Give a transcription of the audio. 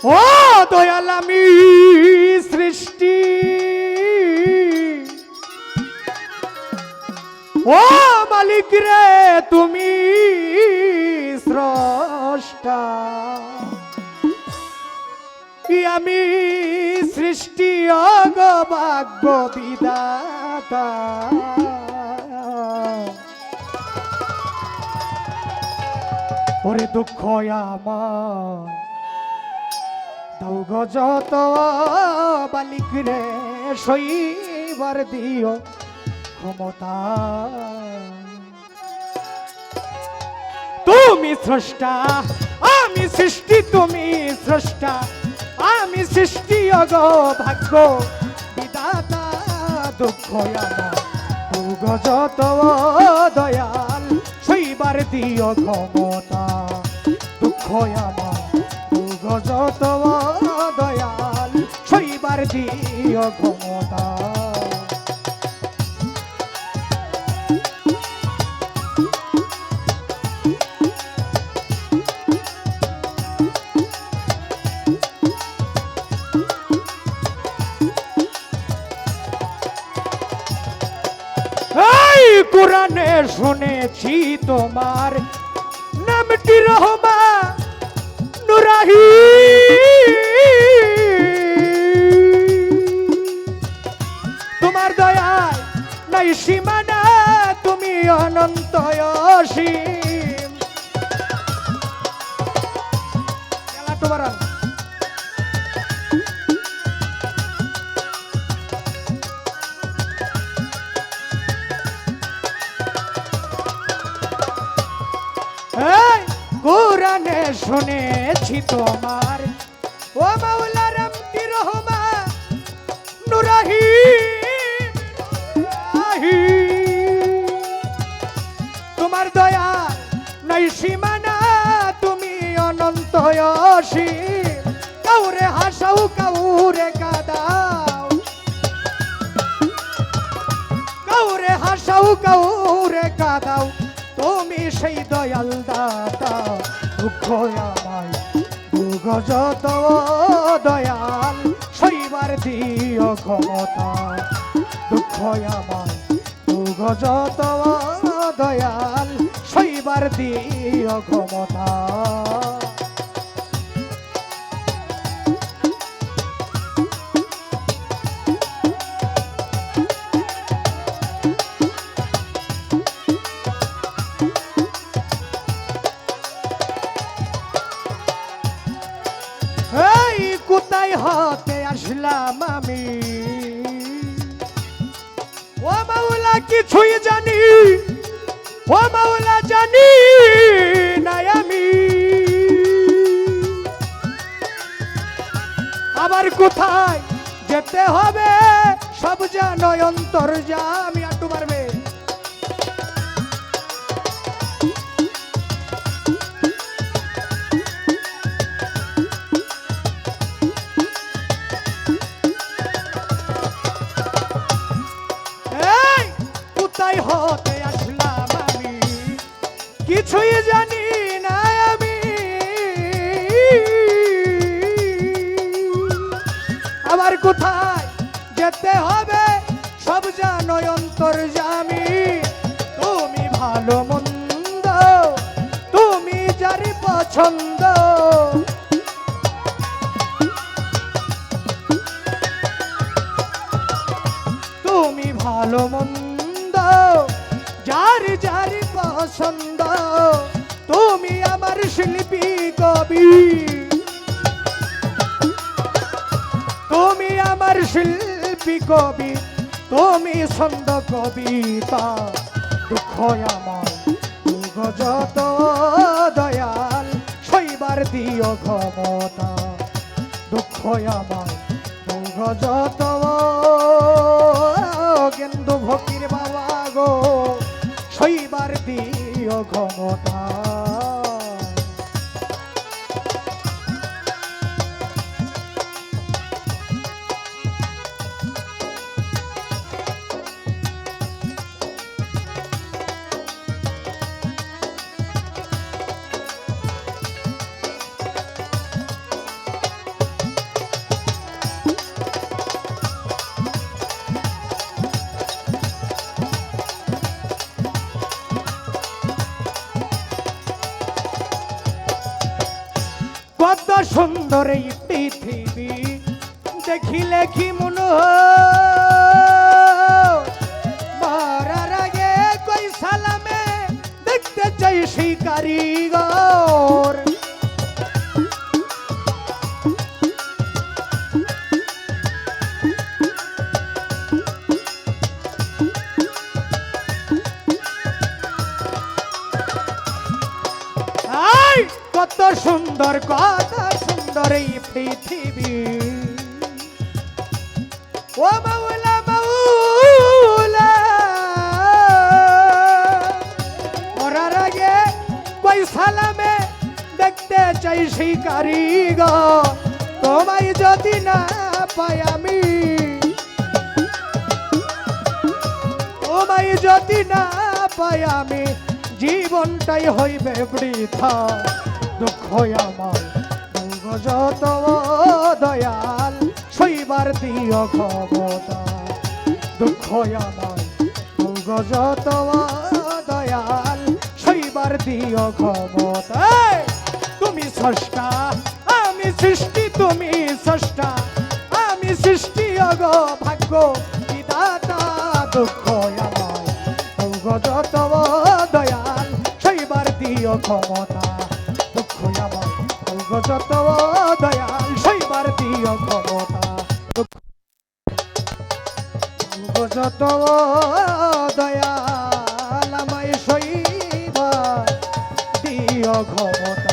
ও দয়াল আমি সৃষ্টি, ও মালিক রে তুমি স্রষ্টা। আমি সৃষ্টি অগভাগ্য বিধাতা, ওরে দুঃখ আমার দাও গো যত, মালিক রে সইবার দিও ক্ষমতা। তুমি স্রষ্টা আমি সৃষ্টি, তুমি স্রষ্টা আমি সৃষ্টি অগভাগ্য বিধাতা। দুঃখ আমার দুঃখ যত দয়াল সইবার দিও ক্ষমতা। দুঃখ আমার দুঃখ যত দয়াল সইবার দিও ক্ষমতা। কোরআনে শুনেছি তোমার নামটি রহমান নুরাহি, তোমার দয়ায় নাই সীমানা, তুমি অনন্ত অসীম। তোমার কোরআনে শুনেছি তোমার ও মাওলা রামটি রহমান নুরাহি, তোমার দয়া নাই সীমানা, তুমি অনন্ত অসীম। কাউরে হাসাও কাউরে কাঁদাও, কাউরে হাসাও কাউরে কাঁদাও, তুমি সেই দয়াল দাতা। দুঃখ আমায় দুঃখ যত দয়াল সইবার দিও ক্ষমতা। দুঃখ আমায় দুঃখ যত দয়াল সইবার দিও ক্ষমতা। কোথায় হতে আসলাম আমি, ও মাওলা কিছুই জানি, ও মাওলা জানি নাই আমি। আবার কোথায় যেতে হবে সব জানো অন্তর্যামী। আটু মারবে হতে আসলাম আমি, কিছুই জানি না আমি। আবার কোথায় যেতে হবে সব জানো অন্তর্যামী। তুমি ভালো মন্দ তুমি যারি পছন্দ, তুমি ভালো মন্দ যার যার পছন্দ। তুমি আমার শিল্পী কবি, তুমি আমার শিল্পী কবি, তুমি ছন্দ কবিতা। দুঃখ আমার দুঃখ যত দয়াল সইবার দিও ক্ষমতা। দুঃখ আমার দুঃখ যত গেন্দু ভক্তির বাবা গো সইবার দিও ক্ষমতা। কত সুন্দর এই পৃথিবী দেখিলে কি মনে মরার আগে কই সালামে দেখতে চাই সেই কারিগর কত সুন্দর এই পৃথিবী ও মাওলা মাওলা মরার আগে কই সালামে দেখতে চাই সেই কারিগর তোমায় যদি না পাই আমি তোমায় যদি না পাই আমি জীবনটাই হইবে বৃথা দুঃখ আমার যত দয়াল সইবার দিও ক্ষমতা দুঃখ আমার যত দয়াল সইবার দিও ক্ষমতা তুমি স্রষ্টা আমি সৃষ্টি তুমি স্রষ্টা আমি সৃষ্টি অগ ভাগ্য বিধাতা দুঃখ আমার যত দয়াল সইবার দিও ক্ষমতা দুঃখ আমার যত দয়াল সইবার দিও ক্ষমতা যত দয়াল আমায় সইবার দিও ক্ষমতা